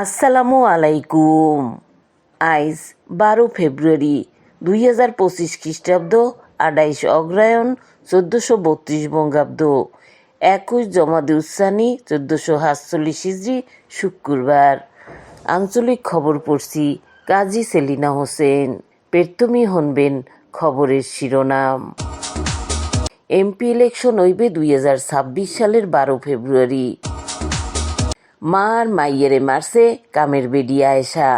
আসসালামু আলাইকুম। আইজ 12 ফেব্রুয়ারি 2025 খ্রিস্টাব্দ, 28 অগ্রহায়ণ 1432 বঙ্গাব্দ, 21 জমাদিউসানি 1447 হিজরি, শুক্রবার। আঞ্চলিক খবর পড়ছি কাজী সেলিনা হোসেন। প্রথমেই শুনবেন খবরের শিরোনাম। এমপি ইলেকশন হইবে 2026 সালের 12 ফেব্রুয়ারি। মা আর মাইয়েরে মারছে কামের বেডি আয়েশা।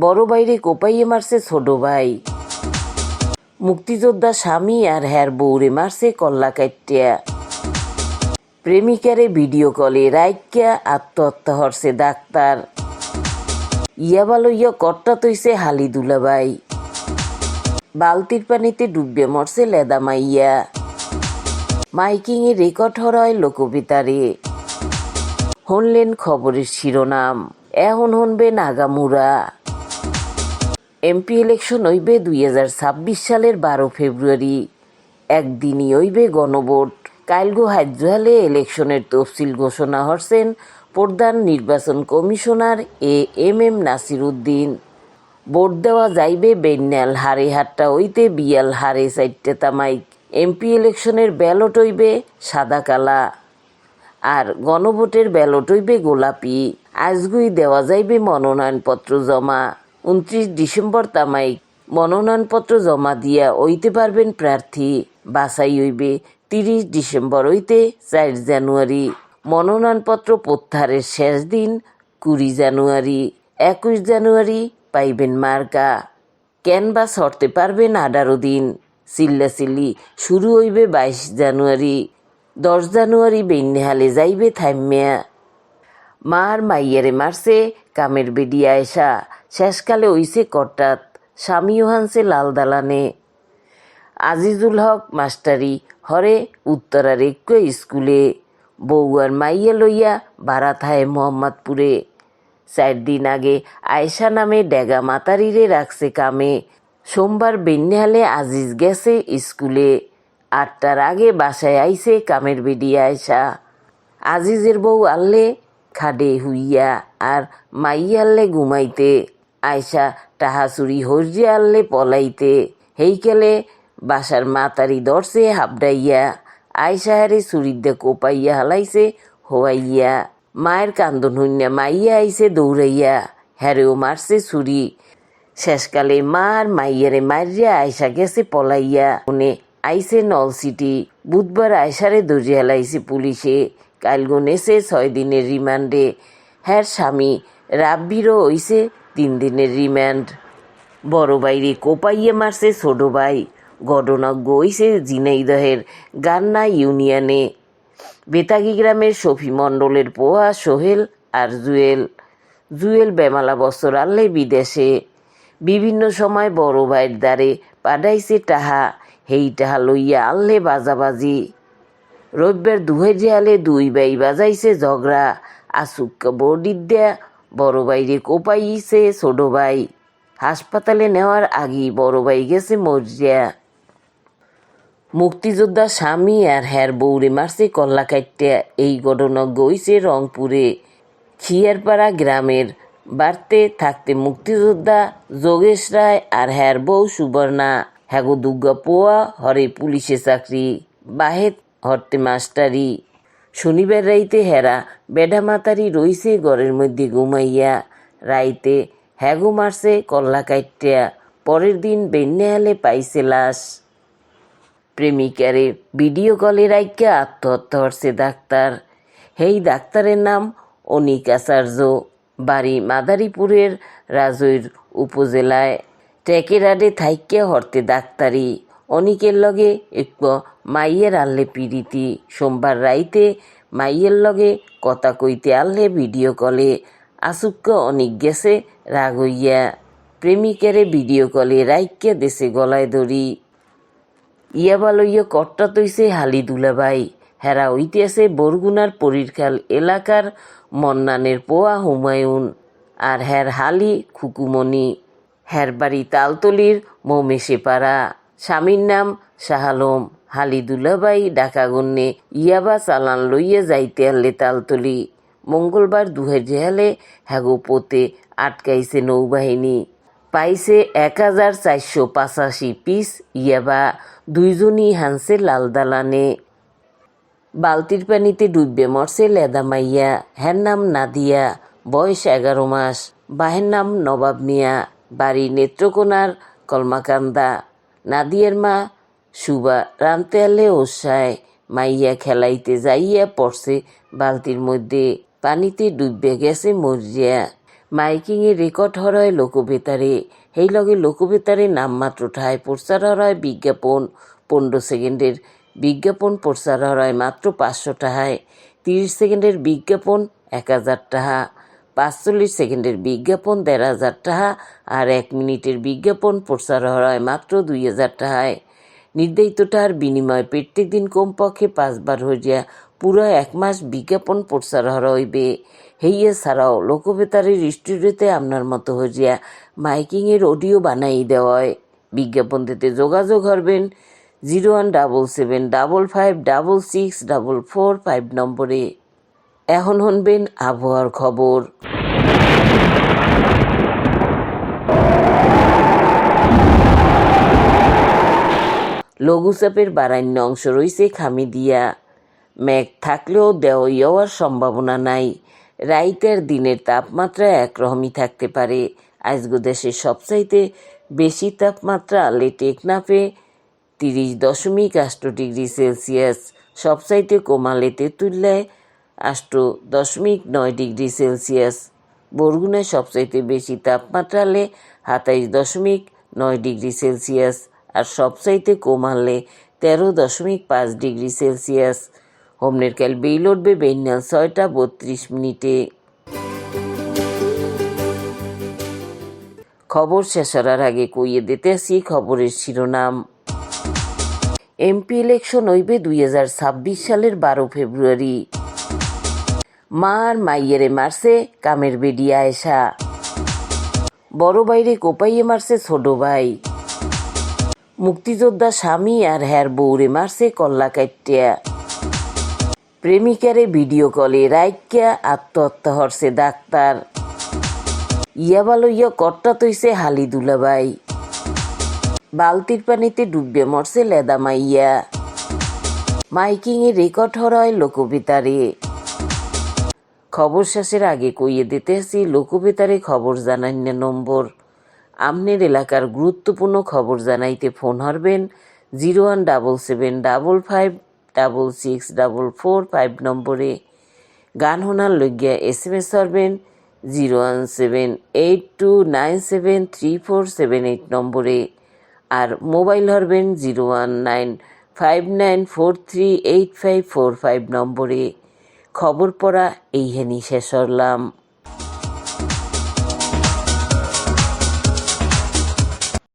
বড় বাইরে কোপাইয়ে মারছে ছোট ভাই। মুক্তিযোদ্ধা স্বামী আর হ্যার বউরে মারছে কল্লা কাইটিয়া। প্রেমিকারে ভিডিও কলে রাইক্যা আত্মহত্যা হরছে ডাক্তার। ইয়াবা লইয়া কট্টা তৈছে হালি দুলাবাই। বালতির পানিতে ডুববে মরছে লেদা মাইয়া। মাইকিংয়ে রেকর্ড হরয় লোকবিতারে। শুনলেন খবরের শিরোনাম, এখন শুনবেন আগামুরা। এমপি ইলেকশন হইবে 2026 সালের 12 ফেব্রুয়ারি। একদিনই হইবে গণভোট। কাইলগো হাইজ্জালে ইলেকশনের তফসিল ঘোষণা হরছেন প্রধান নির্বাচন কমিশনার এম নাসির উদ্দিন। ভোট দেওয়া যাইবে বেন্যাল হারে 8টা হইতে বিয়াল হারে 4টে তামাইক। এমপি ইলেকশনের ব্যালট হইবে সাদা কালা, আর গণভোটের ব্যালট হইবে গোলাপি। আজগুই দেওয়া যাইবে মনোনয়নপত্র জমা। 29 ডিসেম্বর তামাইক মনোনয়নপত্র জমা দিয়া হইতে পারবেন প্রার্থী। বাছাই হইবে 30 ডিসেম্বর হইতে 4 জানুয়ারি। মনোনয়নপত্র প্রত্যাহারের শেষ দিন 20 জানুয়ারি। 21 জানুয়ারি পাইবেন মার্কা। ক্যানভাস হরতে পারবেন 18 দিন। চিল্লাচিল্লি শুরু হইবে 22 জানুয়ারি। 10 জানুয়ারি বেন্যাহালে যাইবে থাইম্যা। মার মাইয়ারে মারছে কামের বেডি আয়েশা। শেষকালে হইছে কটাত, স্বামীও হানছে লাল দালানে। আজিজুল হক মাস্টারি হরে উত্তরার একটু স্কুলে। বউ আর মাইয়া লইয়া ভাড়া থায় মোহাম্মদপুরে। 4 দিন আগে আয়েশা নামে ডেগা মাতারিরে রাখছে কামে। সোমবার বেন্যাহালে আজিজ গেছে স্কুলে। 8টার আগে বাসায় আইছে কামের বেডি আয়েশা। আজিজের বউ আনলে খাডে হুইয়া, আর মাইয়া আনলে ঘুমাইতে। আয়েশা টাহা চুরি হরজে আনলে পলাইতে। হেইকেলে বাসার মাতারি ধরছে হাবডাইয়া। আয়েশা হারে চুরির দে কোপাইয়া হালাইছে হোয়াইয়া। মায়ের কান্দন হইয়া মাইয়া আইছে দৌড়াইয়া, হ্যারেও মারছে চুরি। শেষকালে মা আর মাইয়ারে মারিয়া আয়েশা গেছে পলাইয়া। মনে আইছে নলসিটি। বুধবার আয়েশারে ধরে হেলাইছে পুলিশে। কালগো নেছে 6 দিনের রিমান্ডে। হ্যার স্বামী রাব্বিরও হইছে 3 দিনের রিমান্ড। বড় বাইরে কোপাইয়ে মারছে ছোট ভাই। ঘটনাজ্ঞ হইছে ঝিনাইদহের গান্না ইউনিয়নে। বেতাগি গ্রামের শফি মণ্ডলের পোহা সোহেল আর জুয়েল বেমালা বছর আনলে বিদেশে। বিভিন্ন সময় বড় ভাইয়ের দ্বারে পাঠাইছে টাহা। হেই টাহা লইয়া আনলে বাজাবাজি। রবিবার দুহাইজে আলে 2 ভাই বাজাইছে ঝগড়া। আসুক্কা বডির দেয়া বড় বাইরে কোপাইছে ছোট ভাই। হাসপাতালে নেওয়ার আগেই বড় ভাই গেছে মরিয়া। মুক্তিযোদ্ধা স্বামী আর হ্যার বউরে মারছে কল্লা কাইটিয়া। এই ঘটনাজ্ঞ হইছে রংপুরে খিয়ারপাড়া গ্রামের। বাড়তে থাকতে মুক্তিযোদ্ধা যোগেশ রায় আর হ্যার বউ সুবর্ণা। হ্যাগো দুর্গা পোয়া হরে পুলিশে চাকরি, বাহেত হরতে মাস্টারি। শনিবার রাইতে হেরা বেডা মাতারি রইছে ঘরের মধ্যে ঘুমাইয়া। রাইতে হ্যাগো মারছে কল্লা কাইটিয়া। পরের দিন বেন্যাহালে পাইছে লাশ। প্রেমিকারে ভিডিও কলে রাইক্যা আত্মহত্যা হরছে ডাক্তার। হেই ডাক্তারের নাম অনিক আচার্য। বাড়ি মাদারীপুরের রাজৈর উপজেলায়। টেকেরাডে থাইক্যা হরতে ডাক্তারি। অনিকের লগে একটু মাইয়ের আনলে পিরিতি। সোমবার রাইতে মাইয়ের লগে কথা কইতে আনলে ভিডিও কলে। আসুক্কা অনিক গেছে রাগ হইয়া। প্রেমিকারে ভিডিও কলে রাইক্যা দেশে গলায় ধরি। ইয়াবা লইয়া কট্টা তৈছে হালি দুলাবাই। হেরা হইতেছে বরগুনার পরীরখাল এলাকার মন্নানের পোয়া হুমায়ুন আর হ্যার হালি খুকুমণি। হ্যার বাড়ি তালতলির মৌমেশেপাড়া। স্বামীর নাম শাহালম। হালি দুলাবাই ডাকাগন্যে ইয়াবা চালান লইয়া যাইতে আনলে তালতলি। মঙ্গলবার দুহের জেহালে হ্যাগো পোতে আটকাইছে নৌবাহিনী। পাইছে 1485 পিস ইয়াবা, দুইজনই হানছে লাল দালানে। বালতির পানিতে ডুববে মরছে লেদা মাইয়া, হ্যার নাম নাদিয়া, বয়স 11 মাস, বাহের নাম নবাব মিয়া, বাড়ি নেত্রকোনার কলমাকান্দা। নাদিয়ার মা সুবা রানতে আলে ওসায়, মাইয়া খেলাইতে যাইয়া পড়ছে বালতির মধ্যে, পানিতে ডুববে গেছে মরিয়া। মাইকিংয়ে রেকর্ড হরয় লোকবেতারে, সেই লগে লোকবেতারে নামমাত্র ঠায় প্রচার হরয় বিজ্ঞাপন 15 সেকেন্ডের বিজ্ঞাপন প্রচার হরয় মাত্র 500 টাকায়, 30 সেকেন্ডের বিজ্ঞাপন 1000 টাকা, 45 সেকেন্ডের বিজ্ঞাপন 1500 টাকা, আর 1 মিনিটের বিজ্ঞাপন প্রচার হরয় মাত্র 2000 টাকায়। নির্ধারিত টাকার বিনিময়ে প্রত্যেক দিন কমপক্ষে 5 বার হইয়া পুরো 1 মাস বিজ্ঞাপন প্রচার হইবে। হেইয়া ছাড়াও লোকবেতারের স্টুডিওতে আপনার মতো হইয়া মাইকিংয়ের অডিও বানাই দেওয়ায়। বিজ্ঞাপন দিতে যোগাযোগ করবেন 01775566445 নম্বরে। এখন শুনবেন আবহাওয়ার খবর। লঘুচাপের বারান্য অংশ রয়েছে খামি দিয়া, মেঘ থাকলেও দেও হওয়ার সম্ভাবনা নাই। রাইতের দিনের তাপমাত্রা একরকমই থাকতে পারে। আজগো দেশের সবচাইতে বেশি তাপমাত্রা আলে টেকনাফে 30.8 ডিগ্রি সেলসিয়াস, সবচাইতে কমালে তেঁতুলিয়ায় 8.9 ডিগ্রি সেলসিয়াস, বরগুনায় সবচাইতে বেশি তাপমাত্রা আলে 27.9 ডিগ্রি সেলসিয়াস, আর সবচাইতে কমালে 13.5 ডিগ্রি সেলসিয়াস। হোমনের কাল বেইল উঠবে বেইনাল 6:32। খবর শেষ হওয়ার আগে কইয়ে দিতে আসি খবরের শিরোনাম। এমপি ইলেকশন হইবে 2026 সালের 12 ফেব্রুয়ারি। মা আর মাইয়েরে মারছে কামের বেডি আয়েশা, বড় বাইরে কোপাইয়ে মারছে ছোট ভাই। মুক্তিযোদ্ধা স্বামী আর হ্যার বউরে মারছে কল্লা কাইটিয়া। প্রেমিকারে ভিডিও কলে রাইক্যা আত্মহত্যা হরছে ডাক্তার। ইয়াবা লইয়া কর্তা তৈছে হালি দুলাবাই। বালতির পানিতে ডুববে মরছে লেদা মাইয়া। মাইকিংয়ে রেকর্ড হরয় লোকবেতারে। খবর শেষের আগে কইয়ে দিতে আসি লোকবেতারে খবর জানাইনা নম্বর। আমনের এলাকার গুরুত্বপূর্ণ খবর জানাইতে ফোন হরবেন 01775566445 নম্বরে। গান শোনার লইয়া SMS হরবেন 01782973478 নম্বরে। আর মোবাইল হরবেন 01959438545 নম্বরে। খবর পড়া এইখানেই শেষ হলাম।